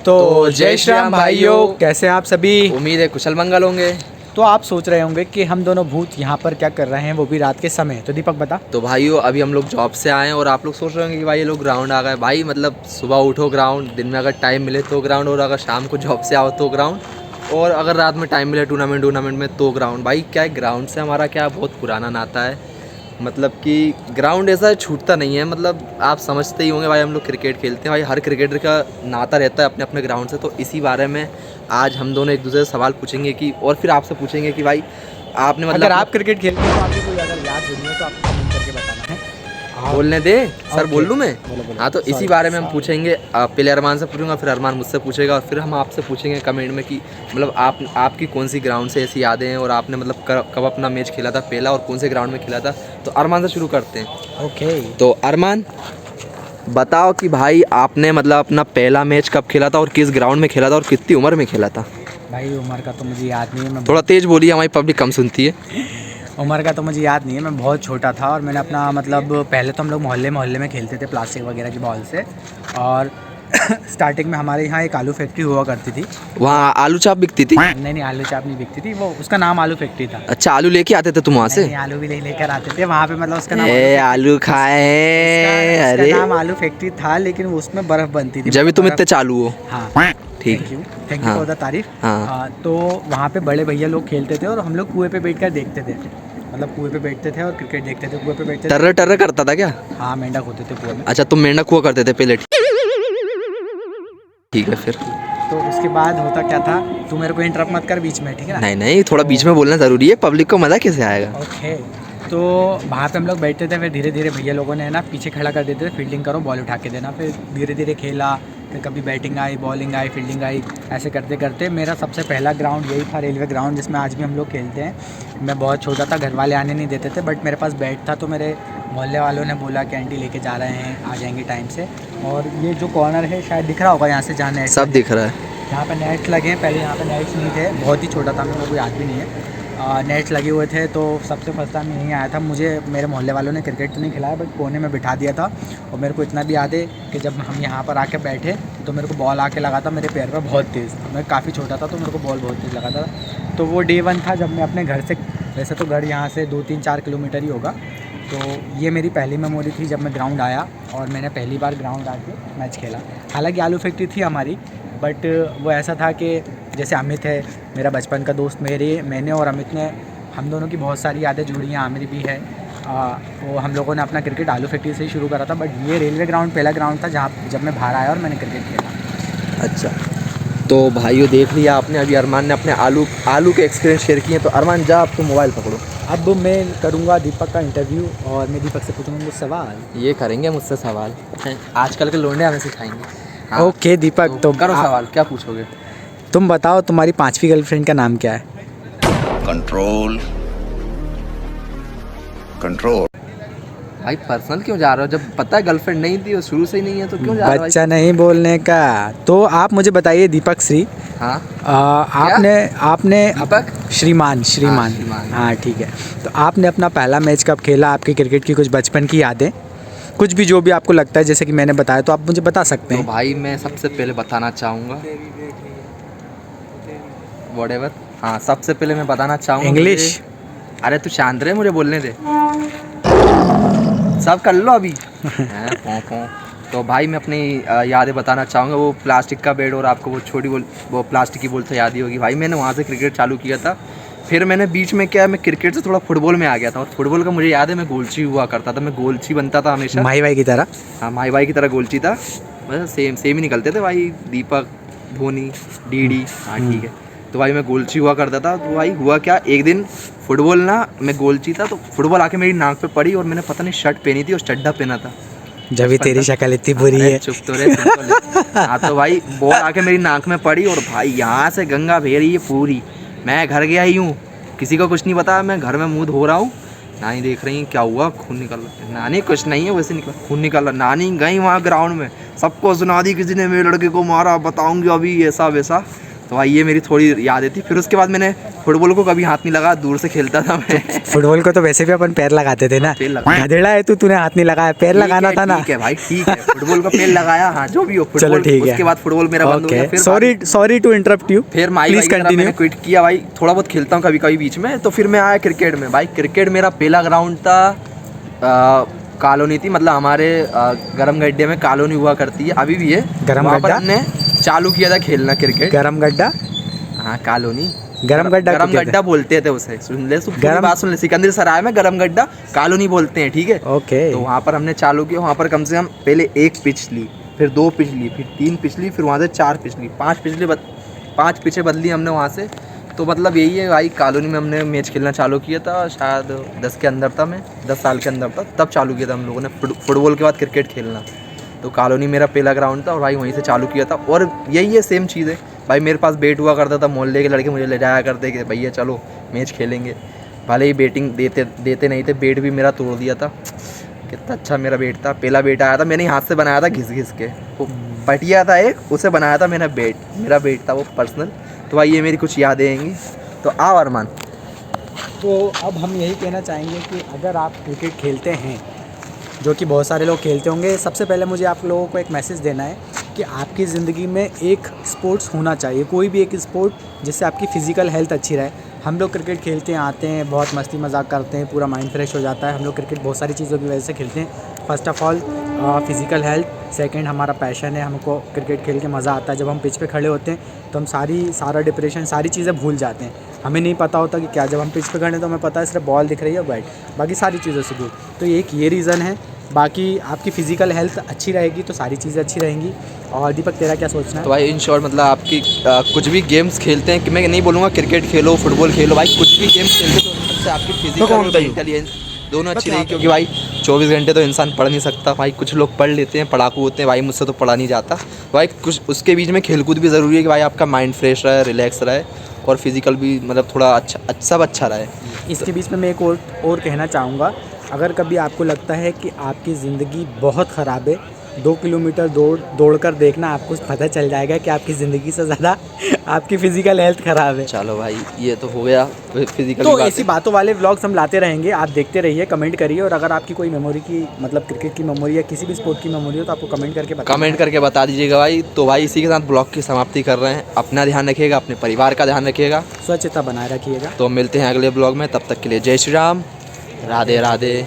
तो जय श्री राम भाइयों, कैसे हैं आप सभी। उम्मीद है कुशल मंगल होंगे। तो आप सोच रहे होंगे कि हम दोनों भूत यहाँ पर क्या कर रहे हैं, वो भी रात के समय। तो दीपक बता। तो भाइयों अभी हम लोग जॉब से आए हैं और आप लोग सोच रहे होंगे कि भाई ये लोग ग्राउंड आ गए। भाई मतलब सुबह उठो ग्राउंड, दिन में अगर टाइम मिले तो ग्राउंड, और अगर शाम को जॉब से आओ तो ग्राउंड, और अगर रात में टाइम मिले टूर्नामेंट में तो ग्राउंड। भाई क्या है, ग्राउंड से हमारा क्या बहुत पुराना नाता है। मतलब कि ग्राउंड ऐसा छूटता नहीं है। मतलब आप समझते ही होंगे भाई, हम लोग क्रिकेट खेलते हैं भाई, हर क्रिकेटर का नाता रहता है अपने अपने ग्राउंड से। तो इसी बारे में आज हम दोनों एक दूसरे से सवाल पूछेंगे कि, और फिर आपसे पूछेंगे कि भाई आपने मतलब अगर आप क्रिकेट खेलते हैं तो आपको कोई अगर याद हो रही है तो आपको कमेंट करके बताना है। बोलने दे सर, बोल लूँ मैं। बोलो। हाँ, तो इसी बारे में हम पूछेंगे। पहले अरमान से पूछूंगा, फिर अरमान मुझसे पूछेगा, और फिर हम आपसे पूछेंगे कमेंट में कि मतलब आपकी कौन सी ग्राउंड से ऐसी यादें हैं, और आपने मतलब कब अपना मैच खेला था पहला, और कौन से ग्राउंड में खेला था। तो अरमान से शुरू करते हैं। ओके। तो अरमान बताओ कि भाई आपने मतलब अपना पहला मैच कब खेला था, और किस ग्राउंड में खेला था, और कितनी उम्र में खेला था। भाई उम्र का तो मुझे याद नहीं है, मैं थोड़ा तेज़ बोलिए, हमारी पब्लिक कम सुनती है। उम्र का तो मुझे याद नहीं है, मैं बहुत छोटा था। और मैंने अपना मतलब पहले तो हम लोग मोहल्ले में खेलते थे प्लास्टिक वगैरह की बॉल से। और स्टार्टिंग में हमारे यहाँ एक आलू फैक्ट्री हुआ करती थी। वहाँ आलू चाप बिकती थी? नहीं, आलू चाप नहीं बिकती थी, वो उसका नाम आलू फैक्ट्री था। अच्छा, आलू लेके आते थे तुम वहाँ से? नहीं, आलू भी लेकर आते थे वहाँ पे, मतलब उसका नाम आलू खाए। अरे नाम आलू फैक्ट्री था, लेकिन उसमें बर्फ बनती थी। जब भी तुम इतने चालू हो। हाँ ठीक। थैंक यू फॉर द तारीफ। हाँ। तो वहाँ पे बड़े भैया लोग खेलते थे और हम लोग कुएं पे बैठकर देखते थे। मतलब कुएं पे बैठते थे और क्रिकेट देखते थे, कुएं पे बैठते थे। टर्र करता था क्या? हाँ, मेंढक होते थे कुएं में। अच्छा, तुम मेंढक हुआ करते थे पहले। ठीक है फिर। तो उसके बाद होता क्या था, तू मेरे को इंटरप्ट मत कर बीच में, ठीक है ना। नहीं, थोड़ा बीच में बोलना ज़रूरी है, पब्लिक को मज़ा कैसे आएगा। ओके। तो वहाँ पे हम लोग बैठते थे, फिर धीरे धीरे भैया लोगों ने ना पीछे खड़ा कर देते थे, फील्डिंग करो बॉल उठा के देना। फिर धीरे धीरे खेला, फिर कभी बैटिंग आई, बॉलिंग आई, फील्डिंग आई, ऐसे करते करते मेरा सबसे पहला ग्राउंड यही था, रेलवे ग्राउंड, जिसमें आज भी हम लोग खेलते हैं। मैं बहुत छोटा था, घर वाले आने नहीं देते थे, बट मेरे पास बैट था। तो मेरे मोहल्ले वालों ने बोला कि आंटी लेके जा रहे हैं, आ जाएंगे टाइम से। और ये जो कॉर्नर है शायद दिख रहा होगा यहाँ से, जहाँ नेट सब दिख रहा है। यहाँ पे नेट्स लगे हैं। पहले यहाँ पे नेट्स नहीं थे, बहुत ही छोटा था, मेरे को याद भी नहीं है। नेट्स लगे हुए थे। तो सबसे फर्स्ट टाइम यहीं आया था। मुझे मेरे मोहल्ले वालों ने क्रिकेट तो नहीं खिलाया, बट कोने में बिठा दिया था। और मेरे को इतना भी याद है कि जब हम यहाँ पर आके बैठे तो मेरे को बॉल आके लगा था मेरे पैर पर बहुत तेज़। मैं काफ़ी छोटा था तो मेरे को बॉल बहुत तेज़ लगा था। तो वो डे 1 था जब मैं अपने घर से, वैसे तो घर यहाँ से 2-3-4 किलोमीटर ही होगा। तो ये मेरी पहली मेमोरी थी जब मैं ग्राउंड आया और मैंने पहली बार ग्राउंड आके मैच खेला। हालांकि आलू फैक्ट्री थी हमारी, बट वो ऐसा था कि जैसे अमित है मेरा बचपन का दोस्त, मैंने और अमित ने, हम दोनों की बहुत सारी यादें जुड़ी हैं। आमिर भी है। वो हम लोगों ने अपना क्रिकेट आलू फैक्ट्री से ही शुरू करा था। बट ये रेलवे ग्राउंड पहला ग्राउंड था जहाँ जब मैं बाहर आया और मैंने क्रिकेट खेला। अच्छा, तो भाइयों देख लिया आपने, अभी अरमान ने अपने आलू के एक्सपीरियंस शेयर किए। तो अरमान जा, अब तुम मोबाइल पकड़ो। अब मैं करूँगा दीपक का इंटरव्यू और मैं दीपक से पूछूँगा कुछ सवाल। ये करेंगे मुझसे सवाल, आजकल के लोंडे हमें सिखाएंगे। हाँ, ओके दीपक, तो करो सवाल, क्या पूछोगे? तुम बताओ तुम्हारी 5वीं गर्लफ्रेंड का नाम क्या है? कंट्रोल। भाई पर्सनल क्यों जा रहे हो, जब पता है गर्लफ्रेंड नहीं थी और शुरू से ही नहीं है तो क्यों जा रहे हो? बच्चा नहीं बोलने का। तो आप मुझे बताइए दीपक श्री। हाँ। आपने दीपक श्रीमान। श्रीमान। हाँ ठीक है। तो आपने अपना पहला मैच कब खेला, आपके क्रिकेट की कुछ बचपन की यादें, कुछ भी जो भी आपको लगता है, जैसे कि मैंने बताया तो आप मुझे बता सकते हैं। तो भाई मैं सबसे पहले बताना चाहूँगा व्हाटएवर। हाँ, सबसे पहले मैं बताना चाहूँगा इंग्लिश। अरे तू शांत रहे, मुझे बोलने दे। सब कर लो अभी। तो भाई मैं अपनी यादें बताना चाहूँगा। वो प्लास्टिक का बेड और आपको वो छोटी वो प्लास्टिक की बॉल तो याद ही होगी। भाई मैंने वहाँ से क्रिकेट चालू किया था। फिर मैंने बीच में क्या है, मैं क्रिकेट से थोड़ा फुटबॉल में आ गया था। और फुटबॉल का मुझे याद है, मैं गोलची हुआ करता था, मैं गोलची बनता था हमेशा, माही भाई की तरह। हाँ, माही भाई की तरह गोलची था। मतलब सेम ही निकलते थे भाई, दीपक, धोनी, डीडी। हाँ ठीक है। तो भाई मैं गोलची हुआ करता था। तो भाई हुआ क्या, एक दिन फुटबॉल ना, मैं गोलची था तो फुटबॉल आके मेरी नाक पे पड़ी, और मैंने पता नहीं शर्ट पहनी थी और चड्ढा पहना था। जब भी तेरी शक्ल इतनी बुरी है। चुप तो रहे। हाँ, तो भाई बॉल आके मेरी नाक में पड़ी और भाई यहाँ से गंगा बह रही है पूरी। मैं घर गया ही हूँ, किसी को कुछ नहीं पता। मैं घर में मुँह धो रहा हूँ, नानी देख रही क्या हुआ, खून निकल रहा। नानी कुछ नहीं है, वैसे निकला, खून निकल रहा। नानी गई वहाँ ग्राउंड में, सबको सुना दी किसी ने मेरे लड़के को मारा, बताऊँगी अभी ऐसा वैसा। तो भाई ये मेरी थोड़ी यादें थी। फिर उसके बाद मैंने फुटबॉल को कभी हाथ नहीं लगा, दूर से खेलता था मैं। फुटबॉल को तो वैसे भी अपन पैर लगाते थे ना, पैर लगा- गधेड़ा है तूने हाथ नहीं लगाया, पैर लगाना था ना। ठीक है भाई, ठीक है, फुटबॉल का पैर लगाया, हाँ जो भी हो। चलो ठीक है, उसके बाद फुटबॉल मेरा बंद हो गया। फिर सॉरी टू इंटरप्ट यू, फिर माई प्लीज मैंने कंटिन्यू। क्विट किया भाई। थोड़ा बहुत खेलता हूँ कभी कभी बीच में। तो फिर मैं आया क्रिकेट में। भाई क्रिकेट मेरा पहला ग्राउंड था कॉलोनी थी, मतलब हमारे गरम गड्ढे में कॉलोनी हुआ करती है, अभी भी है। गरम वहाँ पर गड्ढा? हमने चालू किया था खेलना क्रिकेट। गरम गड्ढा, हाँ कॉलोनी, गरम गड्ढा गरम गड्ढा बोलते थे उसे। सुन ले, पूरी बात सुन ले। सिकंदर सराय में गरम गड्ढा कॉलोनी बोलते हैं, ठीक है। ओके। तो वहाँ पर हमने चालू किया। वहाँ पर कम से कम पहले 1 पिच ली, फिर 2 पिच ली, फिर 3 पिच ली, फिर वहाँ से 4 पिच ली, 5 पिचें बदली हमने वहाँ से। तो मतलब यही है भाई, कॉलोनी में हमने मैच खेलना चालू किया था। शायद 10 के अंदर था मैं, 10 साल के अंदर था, तब चालू किया था हम लोगों ने फुटबॉल के बाद क्रिकेट खेलना। तो कॉलोनी मेरा पहला ग्राउंड था और भाई वहीं से चालू किया था। और यही है, सेम चीज़ है भाई। मेरे पास बैट हुआ करता था, मोहल्ले के लड़के मुझे ले जाया करते कि भैया चलो मैच खेलेंगे। भले ही बैटिंग देते नहीं थे, बैट भी मेरा तोड़ दिया था। कितना अच्छा मेरा बैट था, पहला बैट आया था मैंने हाथ से बनाया था घिस घिस के, वो पटिया था एक, उसे बनाया था मैंने बैट, मेरा बैट था वो पर्सनल। तो भाई ये मेरी कुछ यादें आएंगी। तो आओ अरमान। तो अब हम यही कहना चाहेंगे कि अगर आप क्रिकेट खेलते हैं, जो कि बहुत सारे लोग खेलते होंगे, सबसे पहले मुझे आप लोगों को एक मैसेज देना है कि आपकी ज़िंदगी में एक स्पोर्ट्स होना चाहिए, कोई भी एक स्पोर्ट जिससे आपकी फ़िज़िकल हेल्थ अच्छी रहे। हम लोग क्रिकेट खेलते हैं, आते हैं, बहुत मस्ती मजाक करते हैं, पूरा माइंड फ्रेश हो जाता है। हम लोग क्रिकेट बहुत सारी चीज़ों की वजह से खेलते हैं। First of all physical health, second हमारा पैशन है, हमको क्रिकेट खेल के मज़ा आता है। जब हम पिच पे खड़े होते हैं तो हम सारा डिप्रेशन, सारी चीज़ें भूल जाते हैं। हमें नहीं पता होता कि क्या, जब हम पिच पे खड़े हैं तो हमें पता है सिर्फ बॉल दिख रही है, बैट, बाकी सारी चीज़ों से दूर। तो एक ये रीज़न है। बाकी आपकी फ़िज़िकल हेल्थ अच्छी रहेगी तो सारी चीज़ें अच्छी रहेंगी। और दीपक तेरा क्या सोचना है? तो भाई इन शॉर्ट मतलब आपकी कुछ भी गेम्स खेलते हैं कि मैं नहीं बोलूँगा क्रिकेट खेलो फुटबॉल खेलो, भाई कुछ भी गेम्स खेलते तो उससे आपकी फिजिकल और इंटेलिजेंस दोनों अच्छी रहेगी। क्योंकि भाई 24 घंटे तो इंसान पढ़ नहीं सकता भाई, कुछ लोग पढ़ लेते हैं, पढ़ाकू होते हैं भाई, मुझसे तो पढ़ा नहीं जाता भाई। कुछ उसके बीच में खेलकूद भी ज़रूरी है कि भाई आपका माइंड फ्रेश रहे, रिलैक्स रहे और फिजिकल भी मतलब थोड़ा अच्छा सब अच्छा रहे। इसके बीच में मैं एक और कहना चाहूँगा, अगर कभी आपको लगता है कि आपकी ज़िंदगी बहुत ख़राब है, 2 किलोमीटर दौड़ कर देखना, आपको पता चल जाएगा कि आपकी ज़िंदगी से ज़्यादा आपकी फ़िज़िकल हेल्थ ख़राब है। चलो भाई ये तो हो गया फिजिकल। तो ऐसी बातों वाले व्लॉग्स हम लाते रहेंगे, आप देखते रहिए, कमेंट करिए। और अगर आपकी कोई मेमोरी की, मतलब क्रिकेट की मेमोरी या किसी भी स्पोर्ट की मेमोरी हो तो आपको कमेंट करके बता दीजिएगा भाई। तो भाई इसी के साथ ब्लॉग की समाप्ति कर रहे हैं। अपना ध्यान रखिएगा, अपने परिवार का ध्यान रखिएगा, स्वच्छता बनाए रखिएगा। तो मिलते हैं अगले ब्लॉग में। तब तक के लिए जय श्री राम, राधे राधे।